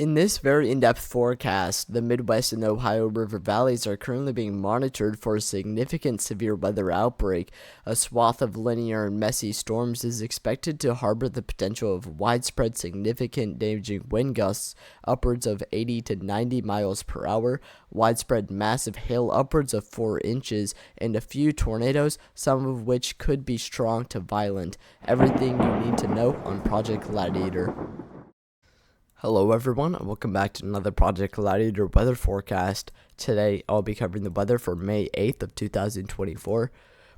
In this very in-depth forecast, the Midwest and Ohio River valleys are currently being monitored for a significant severe weather outbreak. A swath of linear and messy storms is expected to harbor the potential of widespread significant damaging wind gusts upwards of 80 to 90 miles per hour, widespread massive hail upwards of 4 inches, and a few tornadoes, some of which could be strong to violent. Everything you need to know on Project Gladiator. Hello everyone, and welcome back to another Project Gladiator weather forecast. Today I'll be covering the weather for May 8th of 2024.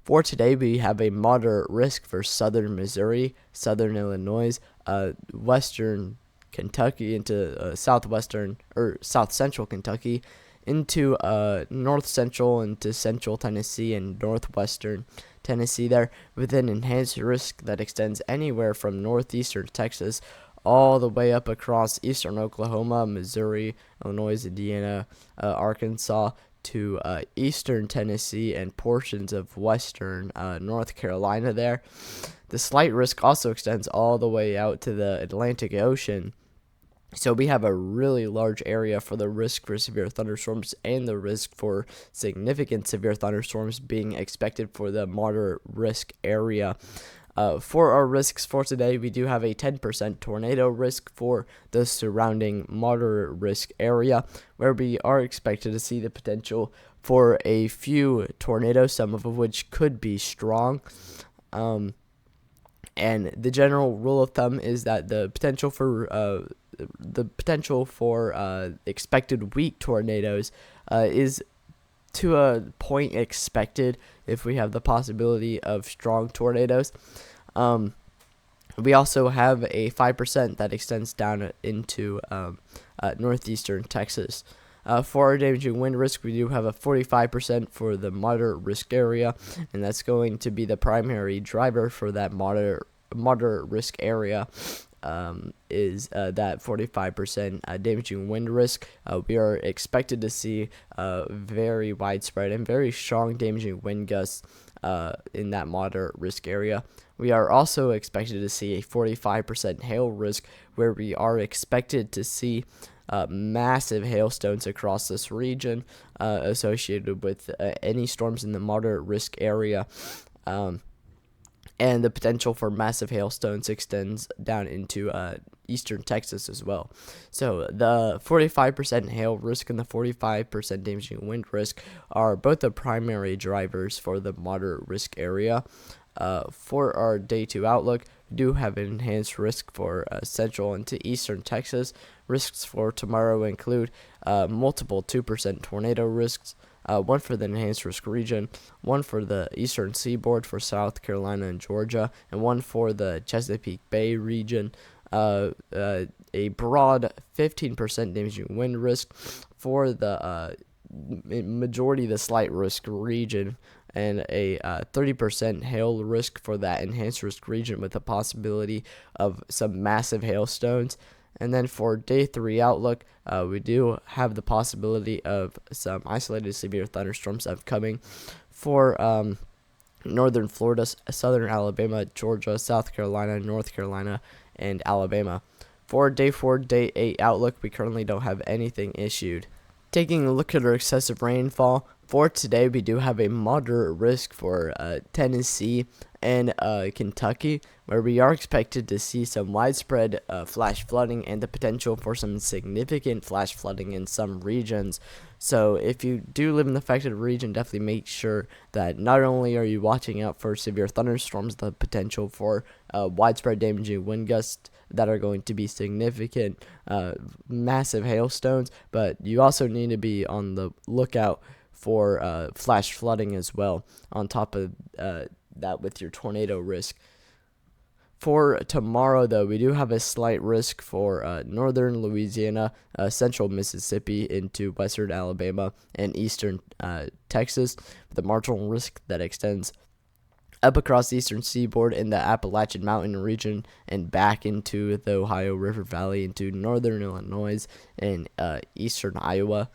For today we have a moderate risk for southern Missouri, southern Illinois, western Kentucky into southwestern or south central Kentucky, into north central into central Tennessee and northwestern Tennessee there, with an enhanced risk that extends anywhere from northeastern Texas all the way up across eastern Oklahoma, Missouri, Illinois, Indiana, Arkansas, to eastern Tennessee and portions of western North Carolina there. The slight risk also extends all the way out to the Atlantic Ocean. So we have a really large area for the risk for severe thunderstorms and the risk for significant severe thunderstorms being expected for the moderate risk area. For our risks for today, we do have a 10% tornado risk for the surrounding moderate risk area, where we are expected to see the potential for a few tornadoes, some of which could be strong. And the general rule of thumb is that the potential for expected weak tornadoes is to a point expected if we have the possibility of strong tornadoes. We also have a 5% that extends down into northeastern Texas. For our damaging wind risk, we do have a 45% for the moderate risk area, and that's going to be the primary driver for that moderate risk area. Is that 45% damaging wind risk. We are expected to see very widespread and very strong damaging wind gusts in that moderate risk area. We are also expected to see a 45% hail risk, where we are expected to see massive hailstones across this region associated with any storms in the moderate risk area. And the potential for massive hailstones extends down into eastern Texas as well. So the 45% hail risk and the 45% damaging wind risk are both the primary drivers for the moderate risk area. For our day 2 outlook, we do have an enhanced risk for central into eastern Texas. Risks for tomorrow include multiple 2% tornado risks, one for the enhanced risk region, one for the eastern seaboard for South Carolina and Georgia, and one for the Chesapeake Bay region. A broad 15% damaging wind risk for the majority of the slight risk region, and a 30% hail risk for that enhanced risk region with the possibility of some massive hailstones. And then for day 3 outlook, we do have the possibility of some isolated severe thunderstorms upcoming for northern Florida, southern Alabama, Georgia, South Carolina, North Carolina, and Alabama. For day 4, day 8 outlook, we currently don't have anything issued. Taking a look at our excessive rainfall, for today we do have a moderate risk for Tennessee and Kentucky, where we are expected to see some widespread flash flooding and the potential for some significant flash flooding in some regions. So if you do live in the affected region, definitely make sure that not only are you watching out for severe thunderstorms, the potential for widespread damaging wind gusts that are going to be significant, massive hailstones, but you also need to be on the lookout for flash flooding as well, on top of that with your tornado risk. For tomorrow, though, we do have a slight risk for northern Louisiana, central Mississippi into western Alabama and eastern Texas, with a marginal risk that extends up across the eastern seaboard in the Appalachian Mountain region and back into the Ohio River Valley into northern Illinois and eastern Iowa.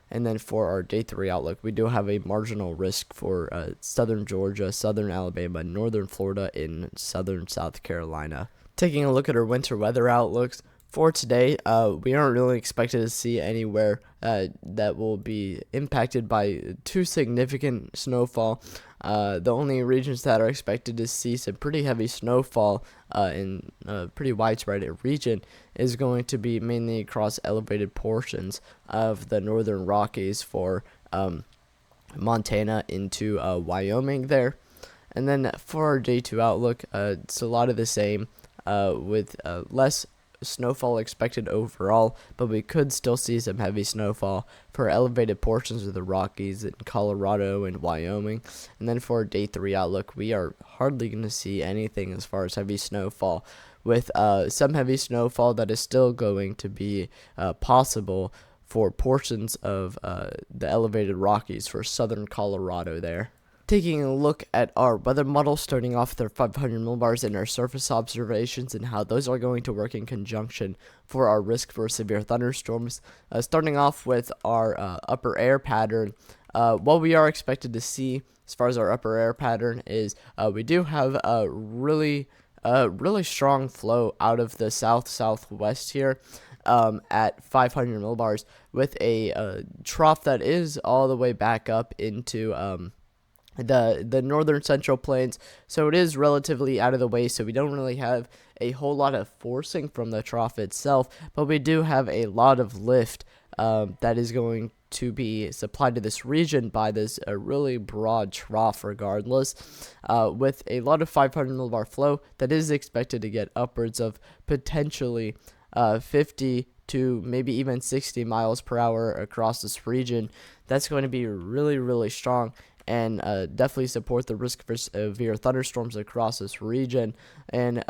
And then for our day 3 outlook, we do have a marginal risk for southern Georgia, southern Alabama, northern Florida, and southern South Carolina. Taking a look at our winter weather outlooks, For today, we aren't really expected to see anywhere that will be impacted by too significant snowfall. The only regions that are expected to see some pretty heavy snowfall in a pretty widespread region is going to be mainly across elevated portions of the northern Rockies for Montana into Wyoming there. And then for our day 2 outlook, it's a lot of the same with less snowfall expected overall, but we could still see some heavy snowfall for elevated portions of the Rockies in Colorado and Wyoming. And then for day 3 outlook, we are hardly going to see anything as far as heavy snowfall, with some heavy snowfall that is still going to be possible for portions of the elevated Rockies for southern Colorado there. Taking a look at our weather model, starting off with our 500 millibars and our surface observations and how those are going to work in conjunction for our risk for severe thunderstorms. Starting off with our upper air pattern, what we are expected to see as far as our upper air pattern is we do have a really strong flow out of the southwest here. At 500 millibars with a trough that is all the way back up into the northern central plains, so it is relatively out of the way, so we don't really have a whole lot of forcing from the trough itself, but we do have a lot of lift that is going to be supplied to this region by this really broad trough regardless, with a lot of 500 millibar flow that is expected to get upwards of potentially 50 to maybe even 60 miles per hour across this region. That's going to be really strong and definitely support the risk for severe thunderstorms across this region. And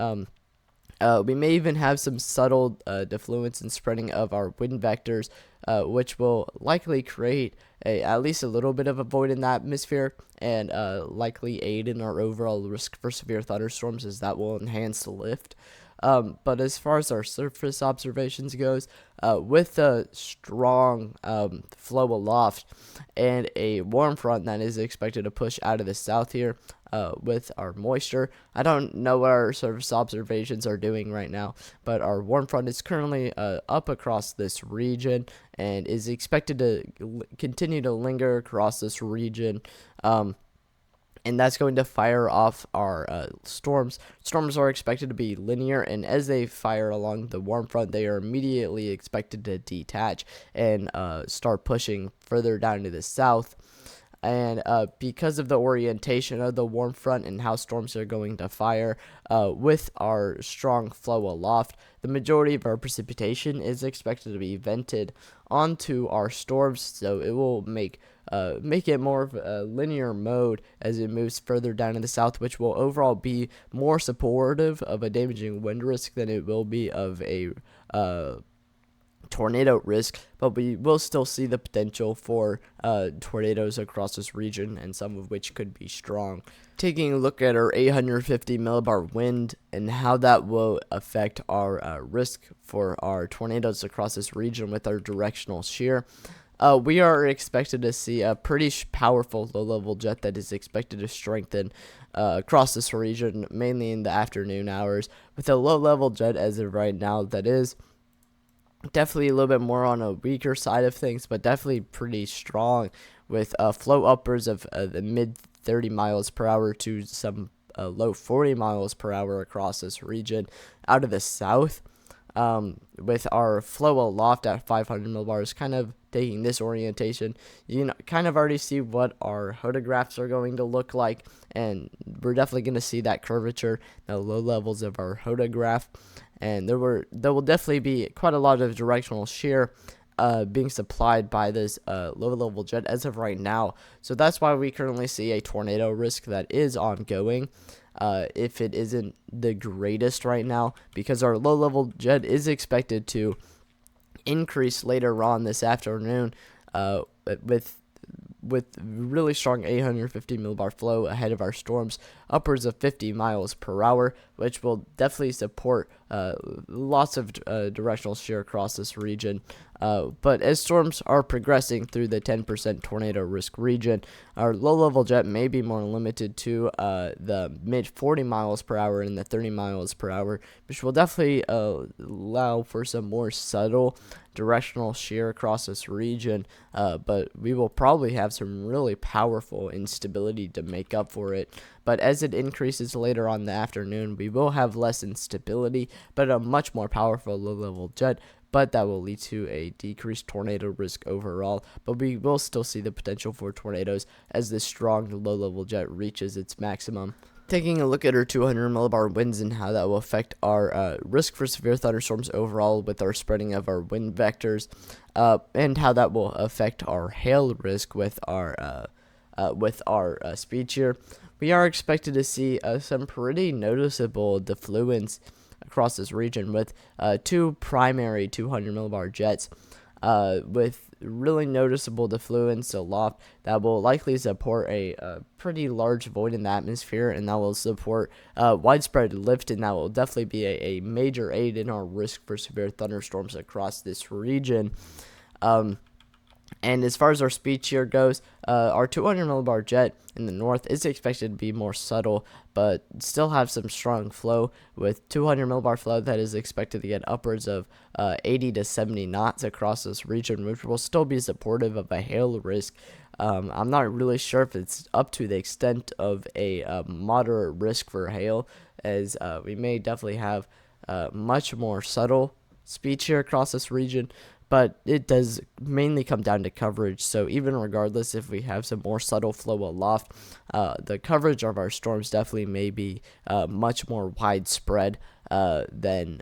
we may even have some subtle defluence and spreading of our wind vectors, which will likely create at least a little bit of a void in the atmosphere and likely aid in our overall risk for severe thunderstorms, as that will enhance the lift. But as far as our surface observations goes, with a strong flow aloft and a warm front that is expected to push out of the south here, with our moisture, I don't know what our surface observations are doing right now, but our warm front is currently up across this region and is expected to continue to linger across this region. And that's going to fire off our storms. Storms are expected to be linear, and as they fire along the warm front, they are immediately expected to detach and start pushing further down to the south. And because of the orientation of the warm front and how storms are going to fire, with our strong flow aloft, the majority of our precipitation is expected to be vented onto our storms, so it will make it more of a linear mode as it moves further down in the south, which will overall be more supportive of a damaging wind risk than it will be of a tornado risk, but we will still see the potential for tornadoes across this region, and some of which could be strong. Taking a look at our 850 millibar wind and how that will affect our risk for our tornadoes across this region with our directional shear. We are expected to see a pretty powerful low-level jet that is expected to strengthen across this region, mainly in the afternoon hours, with a low-level jet as of right now that is definitely a little bit more on a weaker side of things, but definitely pretty strong, with flow upwards of the mid 30 miles per hour to some low 40 miles per hour across this region out of the south. With our flow aloft at 500 millibars, kind of taking this orientation, you kind of already see what our hodographs are going to look like, and we're definitely going to see that curvature, the low levels of our hodograph, and there will definitely be quite a lot of directional shear being supplied by this low-level jet as of right now. So that's why we currently see a tornado risk that is ongoing. If it isn't the greatest right now, because our low-level jet is expected to increase later on this afternoon with really strong 850 millibar flow ahead of our storms, upwards of 50 miles per hour, which will definitely support lots of directional shear across this region. But as storms are progressing through the 10% tornado risk region, our low-level jet may be more limited to the mid 40 miles per hour and the 30 miles per hour, which will definitely allow for some more subtle directional shear across this region, but we will probably have some really powerful instability to make up for it. But as it increases later on in the afternoon, we will have less instability, but a much more powerful low-level jet, but that will lead to a decreased tornado risk overall. But we will still see the potential for tornadoes as this strong low-level jet reaches its maximum. Taking a look at our 200 millibar winds and how that will affect our risk for severe thunderstorms overall with our spreading of our wind vectors, and how that will affect our hail risk with our speed shear. We are expected to see some pretty noticeable defluence across this region with two primary 200 millibar jets with really noticeable defluence aloft that will likely support a pretty large void in the atmosphere, and that will support widespread lift, and that will definitely be a major aid in our risk for severe thunderstorms across this region. And as far as our speed shear goes, our 200 millibar jet in the north is expected to be more subtle, but still have some strong flow with 200 millibar flow that is expected to get upwards of 80 to 70 knots across this region, which will still be supportive of a hail risk. I'm not really sure if it's up to the extent of a moderate risk for hail, as we may definitely have much more subtle speed shear across this region, but it does mainly come down to coverage. So even regardless if we have some more subtle flow aloft, the coverage of our storms definitely may be much more widespread than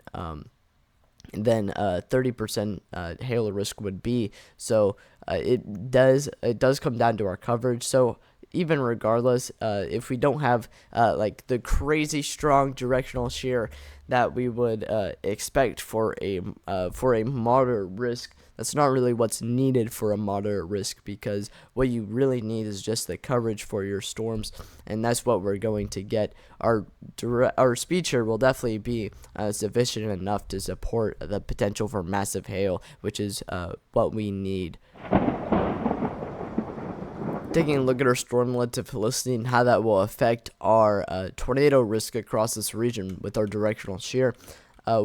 30% hail risk would be. So it does come down to our coverage. So even regardless, if we don't have like the crazy strong directional shear that we would expect for a moderate risk, that's not really what's needed for a moderate risk, because what you really need is just the coverage for your storms, and that's what we're going to get. Our speed shear will definitely be sufficient enough to support the potential for massive hail, which is what we need. Taking a look at our storm relative velocity and how that will affect our tornado risk across this region with our directional shear,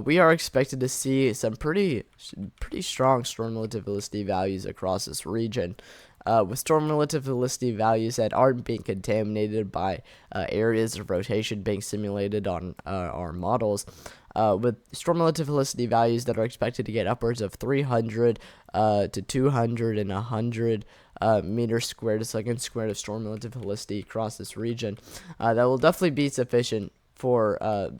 we are expected to see some pretty strong storm relative velocity values across this region, with storm relative velocity values that aren't being contaminated by areas of rotation being simulated on our models. With storm relative velocity values that are expected to get upwards of 300 to 200 and 100 meters squared a second squared of storm relative velocity across this region, that will definitely be sufficient for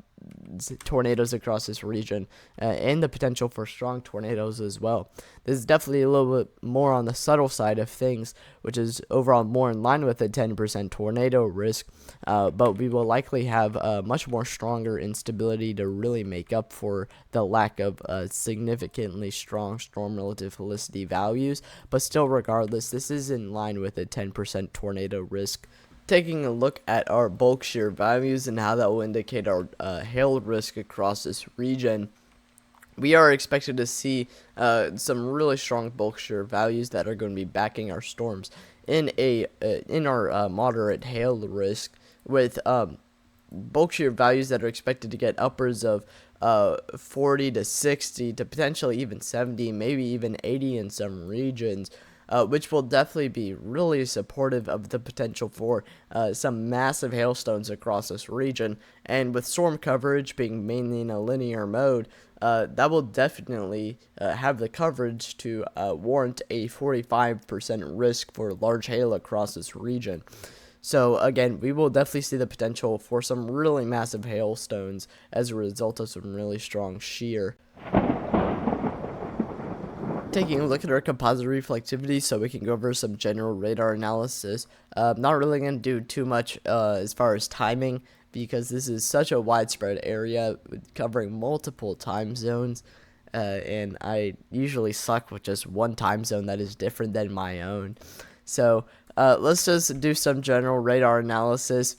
tornadoes across this region, and the potential for strong tornadoes as well. This is definitely a little bit more on the subtle side of things, which is overall more in line with a 10% tornado risk, but we will likely have much more stronger instability to really make up for the lack of significantly strong storm relative velocity values. But still, regardless, this is in line with a 10% tornado risk. Taking a look at our bulk shear values and how that will indicate our hail risk across this region, we are expected to see some really strong bulk shear values that are going to be backing our storms in our moderate hail risk, with bulk shear values that are expected to get upwards of 40 to 60 to potentially even 70, maybe even 80 in some regions. Which will definitely be really supportive of the potential for some massive hailstones across this region. And with storm coverage being mainly in a linear mode, that will definitely have the coverage to warrant a 45% risk for large hail across this region. So again, we will definitely see the potential for some really massive hailstones as a result of some really strong shear. Taking a look at our composite reflectivity so we can go over some general radar analysis. Not really going to do too much as far as timing, because this is such a widespread area covering multiple time zones, and I usually suck with just one time zone that is different than my own. So let's just do some general radar analysis.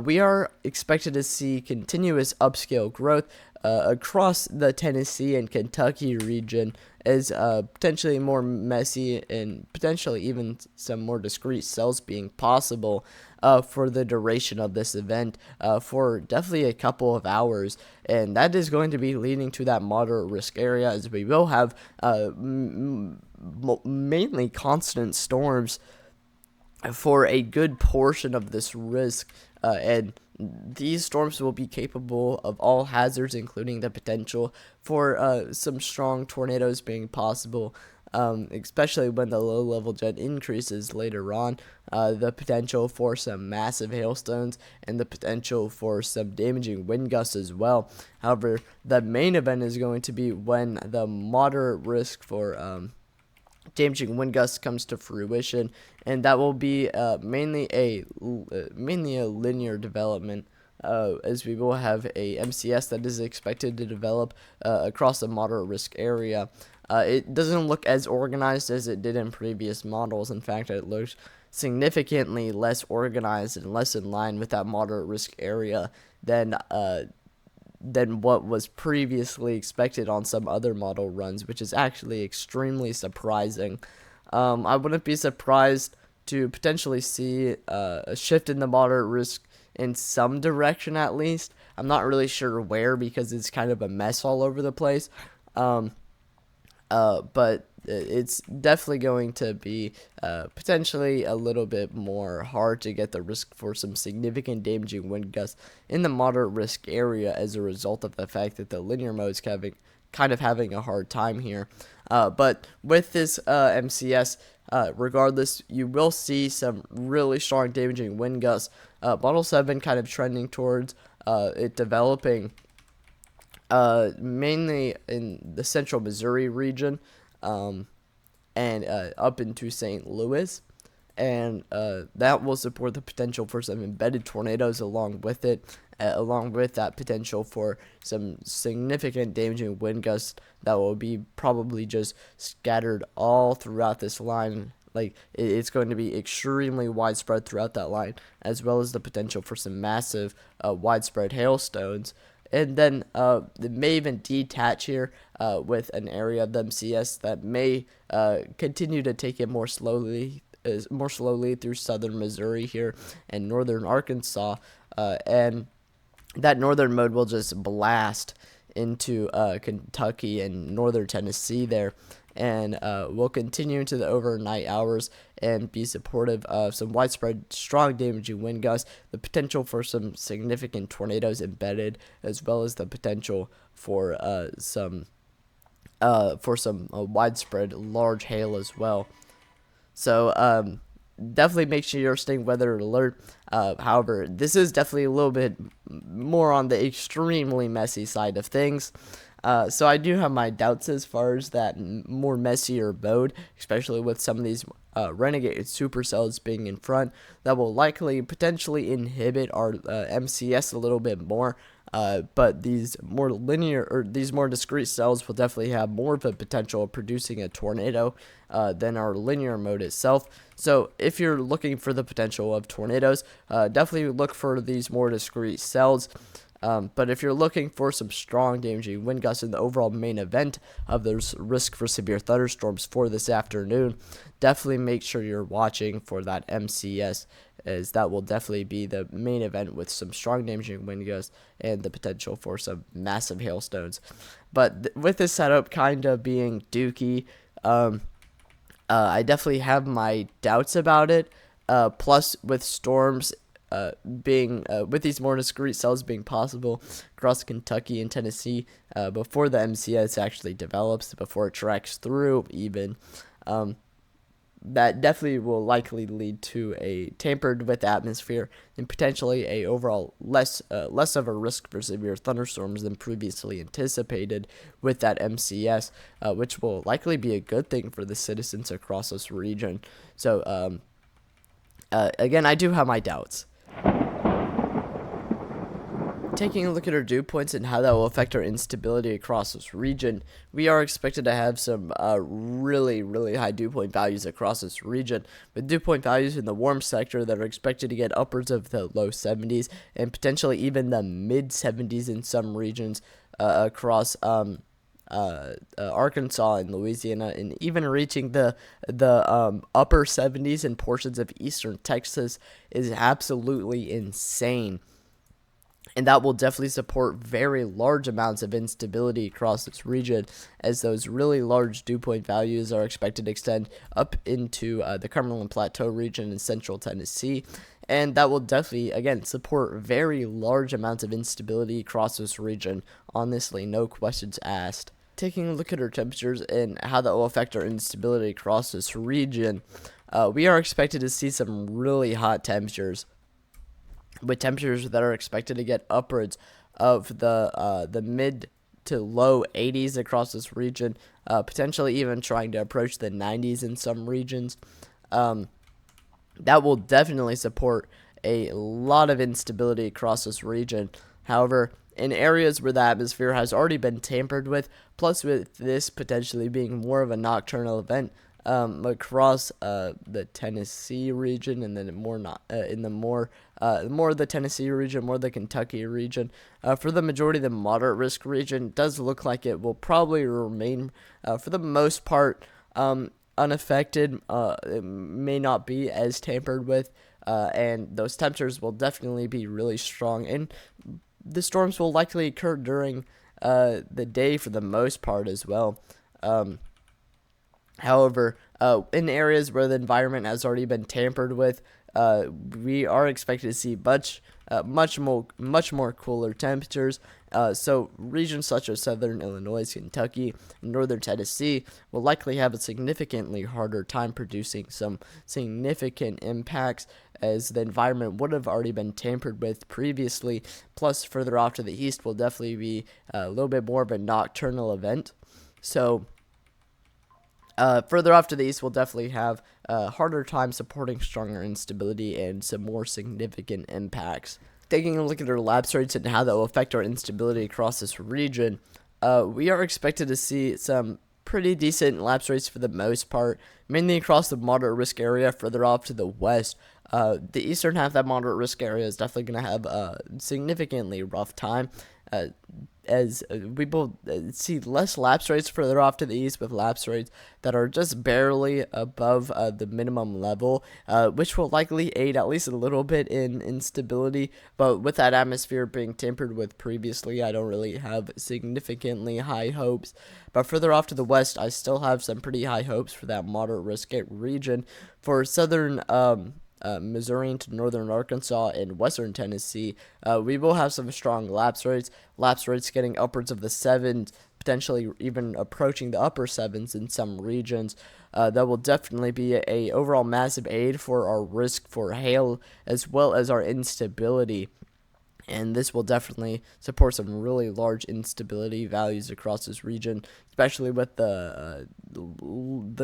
We are expected to see continuous upscale growth across the Tennessee and Kentucky region, as potentially more messy and potentially even some more discrete cells being possible for the duration of this event, for definitely a couple of hours. And that is going to be leading to that moderate risk area, as we will have mainly constant storms for a good portion of this risk, and these storms will be capable of all hazards, including the potential for some strong tornadoes being possible, especially when the low-level jet increases later on, the potential for some massive hailstones, and the potential for some damaging wind gusts as well. However, the main event is going to be when the moderate risk for damaging wind gusts comes to fruition, and that will be mainly a linear development, as we will have a MCS that is expected to develop across a moderate risk area. It doesn't look as organized as it did in previous models. In fact, it looks significantly less organized and less in line with that moderate risk area than what was previously expected on some other model runs, which is actually extremely surprising. I wouldn't be surprised to potentially see a shift in the moderate risk in some direction at least. I'm not really sure where, because it's kind of a mess all over the place. But it's definitely going to be potentially a little bit more hard to get the risk for some significant damaging wind gusts in the moderate risk area, as a result of the fact that the linear mode is kind of having a hard time here. But with this MCS, regardless, you will see some really strong damaging wind gusts. Model 7 kind of trending towards it developing mainly in the central Missouri region, and up into St. Louis, and that will support the potential for some embedded tornadoes along with it, along with that potential for some significant damaging wind gusts that will be probably just scattered all throughout this line. Like, it's going to be extremely widespread throughout that line, as well as the potential for some massive widespread hailstones. And then it may even detach here with an area of the MCS that may continue to take it more slowly through southern Missouri here and northern Arkansas, and that northern mode will just blast into Kentucky and northern Tennessee there, and will continue into the overnight hours and be supportive of some widespread strong damaging wind gusts, the potential for some significant tornadoes embedded, as well as the potential for some widespread large hail as well. So definitely make sure you're staying weather alert. However, this is definitely a little bit more on the extremely messy side of things. So I do have my doubts as far as that more messier mode, especially with some of these renegade supercells being in front, that will likely potentially inhibit our MCS a little bit more. But these more linear, or these more discrete cells, will definitely have more of a potential of producing a tornado than our linear mode itself. So if you're looking for the potential of tornadoes, definitely look for these more discrete cells. But if you're looking for some strong damaging wind gusts in the overall main event of the risk for severe thunderstorms for this afternoon, definitely make sure you're watching for that MCS, as that will definitely be the main event with some strong damaging wind gusts and the potential for some massive hailstones. But with this setup kind of being dookie, I definitely have my doubts about it. Plus, with storms being with these more discrete cells being possible across Kentucky and Tennessee before the MCS actually develops, before it tracks through even, that definitely will likely lead to a tampered with atmosphere and potentially a overall less of a risk for severe thunderstorms than previously anticipated with that MCS, which will likely be a good thing for the citizens across this region. So again, I do have my doubts. Taking a look at our dew points and how that will affect our instability across this region, we are expected to have some really high dew point values across this region, with dew point values in the warm sector that are expected to get upwards of the low 70s and potentially even the mid 70s in some regions across Arkansas and Louisiana, and even reaching the upper 70s in portions of eastern Texas is absolutely insane. And that will definitely support very large amounts of instability across this region, as those really large dew point values are expected to extend up into the Cumberland Plateau region in central Tennessee. And that will definitely, again, support very large amounts of instability across this region. Honestly, no questions asked. Taking a look at our temperatures and how that will affect our instability across this region, we are expected to see some really hot temperatures, with temperatures that are expected to get upwards of the mid to low 80s across this region, potentially even trying to approach the 90s in some regions. That will definitely support a lot of instability across this region. However, in areas where the atmosphere has already been tampered with, plus with this potentially being more of a nocturnal event, across the Tennessee region, and then more more the Tennessee region, more the Kentucky region. For the majority of the moderate risk region, it does look like it will probably remain for the most part unaffected. It may not be as tampered with, and those temperatures will definitely be really strong, and the storms will likely occur during the day for the most part as well. However, in areas where the environment has already been tampered with, we are expected to see much more cooler temperatures. So regions such as southern Illinois, Kentucky, and northern Tennessee will likely have a significantly harder time producing some significant impacts, as the environment would have already been tampered with previously. Plus, further off to the east will definitely be a little bit more of a nocturnal event. So further off to the east, we'll definitely have a harder time supporting stronger instability and some more significant impacts. Taking a look at our lapse rates and how that will affect our instability across this region, we are expected to see some pretty decent lapse rates for the most part, mainly across the moderate risk area further off to the west. The eastern half of that moderate risk area is definitely going to have a significantly rough time, as we will see less lapse rates further off to the east, with lapse rates that are just barely above the minimum level, which will likely aid at least a little bit in instability. But with that atmosphere being tampered with previously, I don't really have significantly high hopes. But further off to the west, I still have some pretty high hopes for that moderate risk region. For southern Missouri to northern Arkansas and western Tennessee, we will have some strong lapse rates getting upwards of the 7s, potentially even approaching the upper 7s in some regions. That will definitely be a overall massive aid for our risk for hail as well as our instability. And this will definitely support some really large instability values across this region, especially with the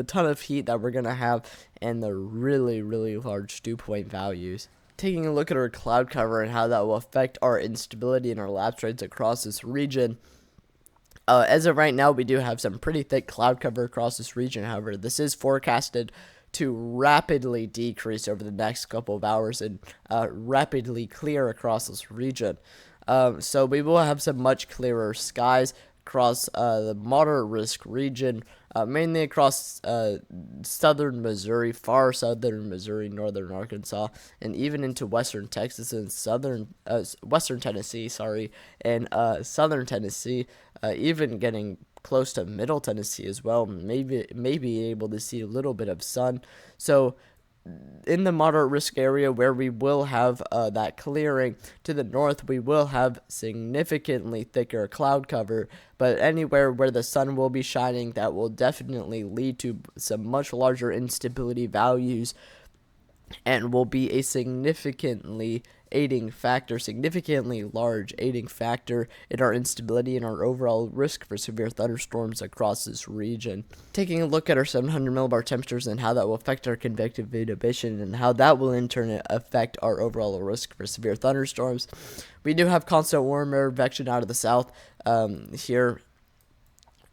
ton of heat that we're going to have and the really, really large dew point values. Taking a look at our cloud cover and how that will affect our instability and our lapse rates across this region. As of right now, we do have some pretty thick cloud cover across this region. However, this is forecasted to rapidly decrease over the next couple of hours and rapidly clear across this region. So we will have some much clearer skies across the moderate risk region, mainly across southern Missouri, far southern Missouri, northern Arkansas, and even into western Texas and western Tennessee, and southern Tennessee, even getting close to middle Tennessee as well. Maybe able to see a little bit of sun. So in the moderate risk area where we will have that clearing to the north, we will have significantly thicker cloud cover, but anywhere where the sun will be shining, that will definitely lead to some much larger instability values and will be a significantly large aiding factor in our instability and our overall risk for severe thunderstorms across this region. Taking a look at our 700 millibar temperatures and how that will affect our convective inhibition and how that will in turn affect our overall risk for severe thunderstorms. We do have constant warm air advection out of the south here.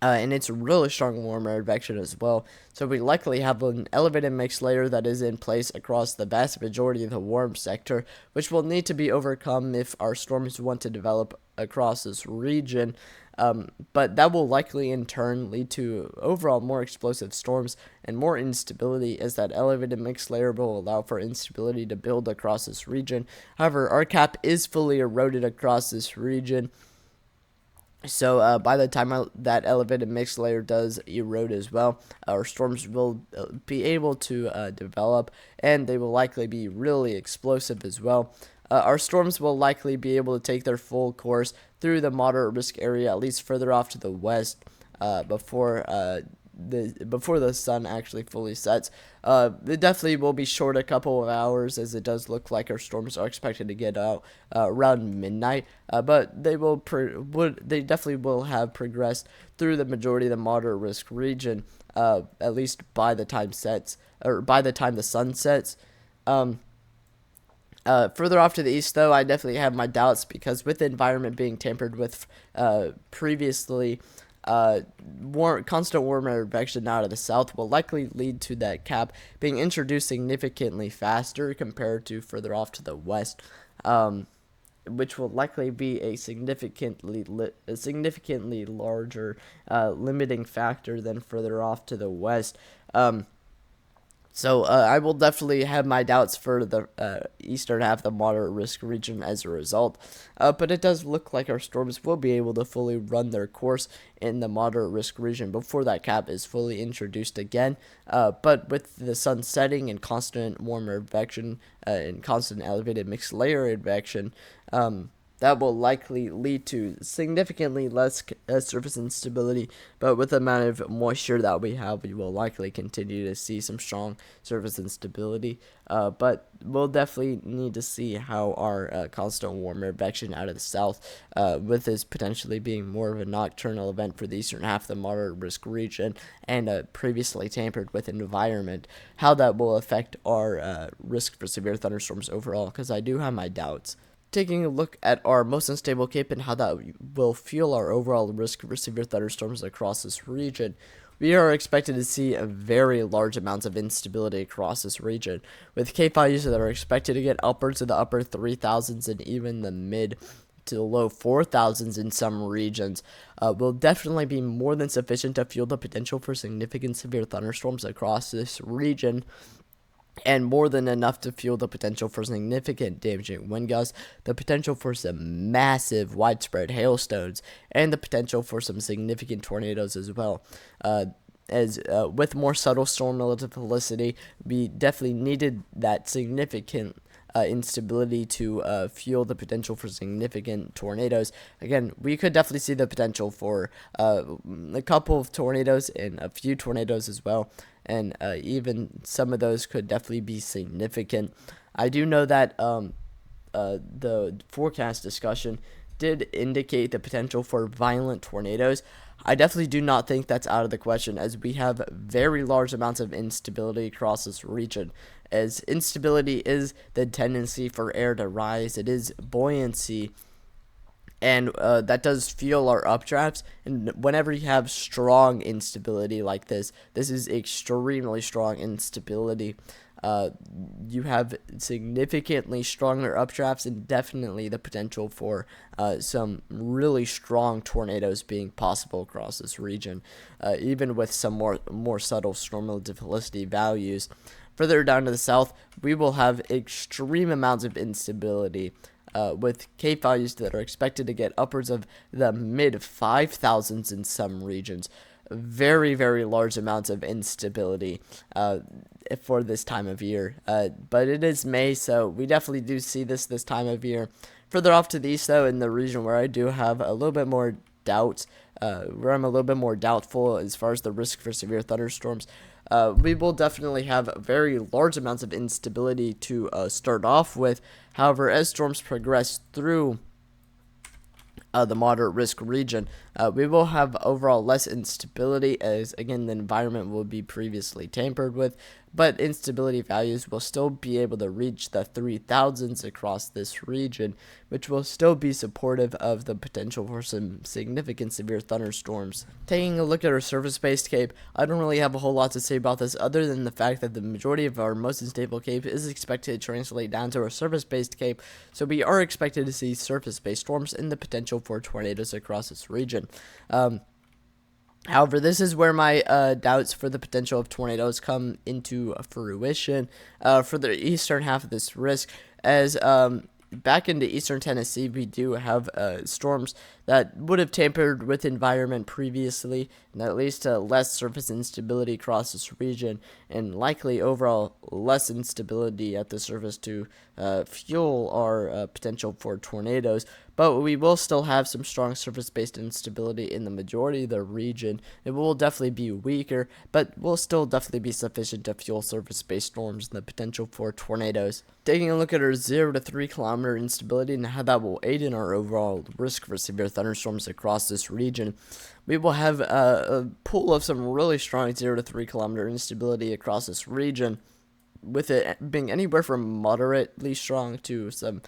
And it's really strong warm air advection as well. So we likely have an elevated mixed layer that is in place across the vast majority of the warm sector, which will need to be overcome if our storms want to develop across this region. But that will likely in turn lead to overall more explosive storms and more instability, as that elevated mixed layer will allow for instability to build across this region. However, our cap is fully eroded across this region. So by the time that elevated mixed layer does erode as well, our storms will be able to develop, and they will likely be really explosive as well. Our storms will likely be able to take their full course through the moderate risk area, at least further off to the west, before the sun actually fully sets. It definitely will be short a couple of hours, as it does look like our storms are expected to get out around midnight. But they definitely will have progressed through the majority of the moderate risk region, at least by the time the sun sets. Further off to the east, though, I definitely have my doubts, because with the environment being tampered with previously, constant warmer advection out of the south will likely lead to that cap being introduced significantly faster compared to further off to the west, which will likely be a significantly larger limiting factor than further off to the west. So I will definitely have my doubts for the eastern half of the moderate risk region as a result. But it does look like our storms will be able to fully run their course in the moderate risk region before that cap is fully introduced again. But with the sun setting and constant warmer advection and constant elevated mixed layer advection, that will likely lead to significantly less surface instability, but with the amount of moisture that we have, we will likely continue to see some strong surface instability. But we'll definitely need to see how our constant warmer advection out of the south, with this potentially being more of a nocturnal event for the eastern half of the moderate risk region and a previously tampered with environment, how that will affect our risk for severe thunderstorms overall, because I do have my doubts. Taking a look at our most unstable cape and how that will fuel our overall risk for severe thunderstorms across this region, we are expected to see a very large amounts of instability across this region, with cape values that are expected to get upwards of the upper 3,000s and even the mid to the low 4,000s in some regions. Will definitely be more than sufficient to fuel the potential for significant severe thunderstorms across this region, and more than enough to fuel the potential for significant damaging wind gusts, the potential for some massive widespread hailstones, and the potential for some significant tornadoes as well. With more subtle storm relative felicity, we definitely needed that significant instability to fuel the potential for significant tornadoes. Again, we could definitely see the potential for a couple of tornadoes and a few tornadoes as well, and even some of those could definitely be significant. I do know that the forecast discussion did indicate the potential for violent tornadoes. I definitely do not think that's out of the question, as we have very large amounts of instability across this region. As instability is the tendency for air to rise, it is buoyancy, and that does fuel our updrafts. And whenever you have strong instability like this is extremely strong instability. You have significantly stronger updrafts and definitely the potential for some really strong tornadoes being possible across this region, even with some more subtle storm relative felicity values. Further down to the south, we will have extreme amounts of instability, with cape values that are expected to get upwards of the mid 5,000s in some regions. Very, very large amounts of instability for this time of year. But it is May, so we definitely do see this time of year. Further off to the east, though, in the region where I do have a little bit more doubt, where I'm a little bit more doubtful as far as the risk for severe thunderstorms, we will definitely have very large amounts of instability to start off with. However, as storms progress through the moderate risk region, we will have overall less instability, as again the environment will be previously tampered with, but instability values will still be able to reach the 3,000s across this region, which will still be supportive of the potential for some significant severe thunderstorms. Taking a look at our surface-based cape, I don't really have a whole lot to say about this other than the fact that the majority of our most unstable cape is expected to translate down to our surface-based cape, so we are expected to see surface-based storms and the potential for tornadoes across this region. region. However, this is where my doubts for the potential of tornadoes come into fruition for the eastern half of this risk, as back into eastern Tennessee, we do have storms that would have tampered with environment previously, and at least less surface instability across this region, and likely overall less instability at the surface to fuel our potential for tornadoes. But we will still have some strong surface-based instability in the majority of the region. It will definitely be weaker, but will still definitely be sufficient to fuel surface-based storms and the potential for tornadoes. Taking a look at our 0 to 3 kilometer instability and how that will aid in our overall risk for severe thunderstorms across this region, we will have a pool of some really strong 0 to 3 kilometer instability across this region, with it being anywhere from moderately strong to some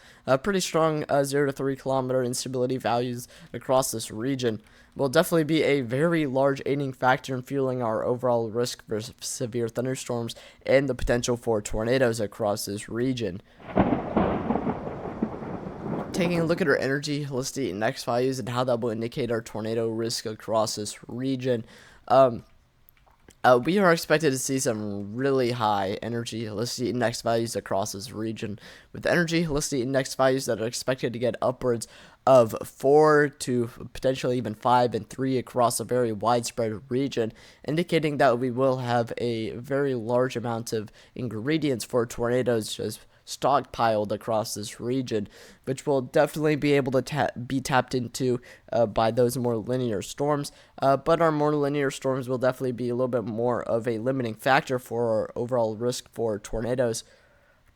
pretty strong 0 to 3 kilometer instability values across this region. Will definitely be a very large aiding factor in fueling our overall risk for severe thunderstorms and the potential for tornadoes across this region. Taking a look at our energy helicity index values and how that will indicate our tornado risk across this region, we are expected to see some really high energy helicity index values across this region, with energy helicity index values that are expected to get upwards of 4 to potentially even 5 and 3 across a very widespread region, indicating that we will have a very large amount of ingredients for tornadoes just stockpiled across this region, which will definitely be able to be tapped into by those more linear storms. But our more linear storms will definitely be a little bit more of a limiting factor for our overall risk for tornadoes.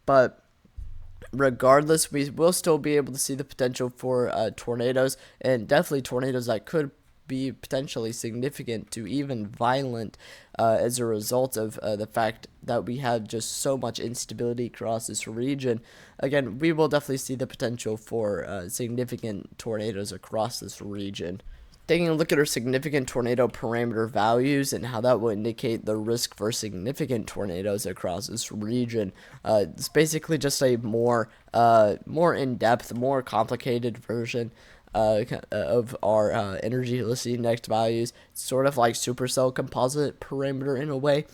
But regardless, we will still be able to see the potential for tornadoes, and definitely tornadoes that could be potentially significant to even violent as a result of the fact that we have just so much instability across this region. Again, we will definitely see the potential for significant tornadoes across this region. Taking a look at our significant tornado parameter values and how that will indicate the risk for significant tornadoes across this region. It's basically just a more in-depth, more complicated version of our energy helicity index values. It's sort of like supercell composite parameter in a way,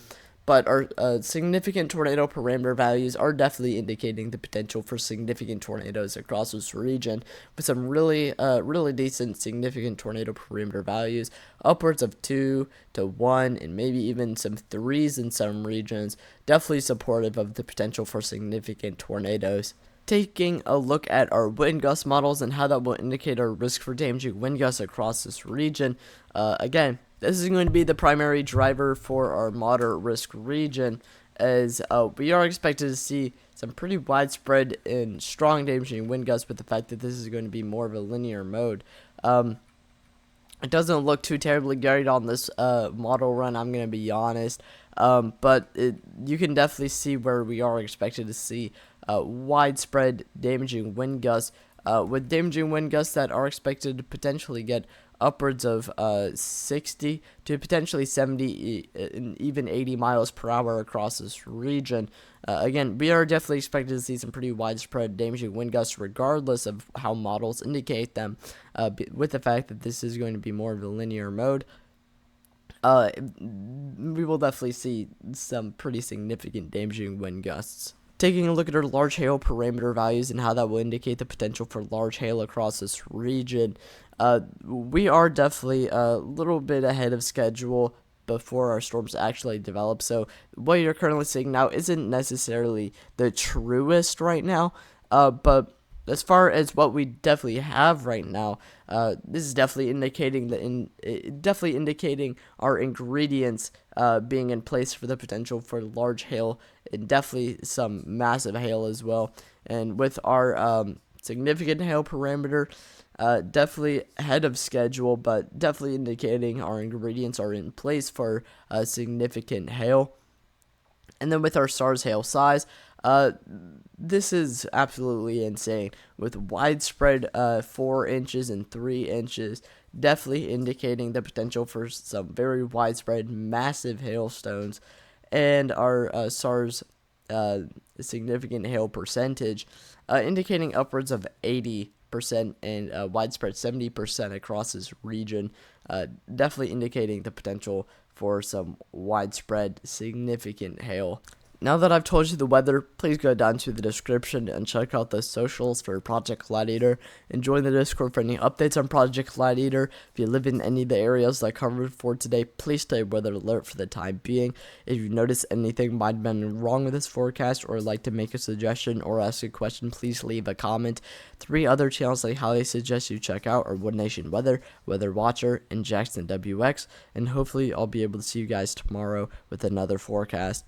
but our significant tornado parameter values are definitely indicating the potential for significant tornadoes across this region, with some really decent significant tornado parameter values, upwards of 2 to 1, and maybe even some 3s in some regions, definitely supportive of the potential for significant tornadoes. Taking a look at our wind gust models and how that will indicate our risk for damaging wind gusts across this region. Again, this is going to be the primary driver for our moderate risk region, as we are expected to see some pretty widespread and strong damaging wind gusts, with the fact that this is going to be more of a linear mode. It doesn't look too terribly great on this model run, I'm going to be honest, but you can definitely see where we are expected to see widespread damaging wind gusts, with damaging wind gusts that are expected to potentially get upwards of 60 to potentially 70 and even 80 miles per hour across this region. Again, we are definitely expected to see some pretty widespread damaging wind gusts, regardless of how models indicate them, with the fact that this is going to be more of a linear mode. We will definitely see some pretty significant damaging wind gusts. Taking a look at our large hail parameter values and how that will indicate the potential for large hail across this region, we are definitely a little bit ahead of schedule before our storms actually develop. So what you're currently seeing now isn't necessarily the truest right now, but as far as what we definitely have right now, this is definitely indicating our ingredients being in place for the potential for large hail, and definitely some massive hail as well. And with our significant hail parameter, definitely ahead of schedule, but definitely indicating our ingredients are in place for significant hail. And then with our SARS hail size, this is absolutely insane, with widespread 4 inches and 3 inches, definitely indicating the potential for some very widespread massive hailstones. And our SARS significant hail percentage, indicating upwards of 80%, 25% and widespread 70% across this region, definitely indicating the potential for some widespread significant hail. Now that I've told you the weather, please go down to the description and check out the socials for Project Gladiator, and join the Discord for any updates on Project Gladiator. If you live in any of the areas that I covered for today, please stay weather alert for the time being. If you notice anything might have been wrong with this forecast, or like to make a suggestion or ask a question, please leave a comment. 3 other channels I highly suggest you check out are Wood Nation Weather, Weather Watcher, and JaxonWX, and hopefully I'll be able to see you guys tomorrow with another forecast.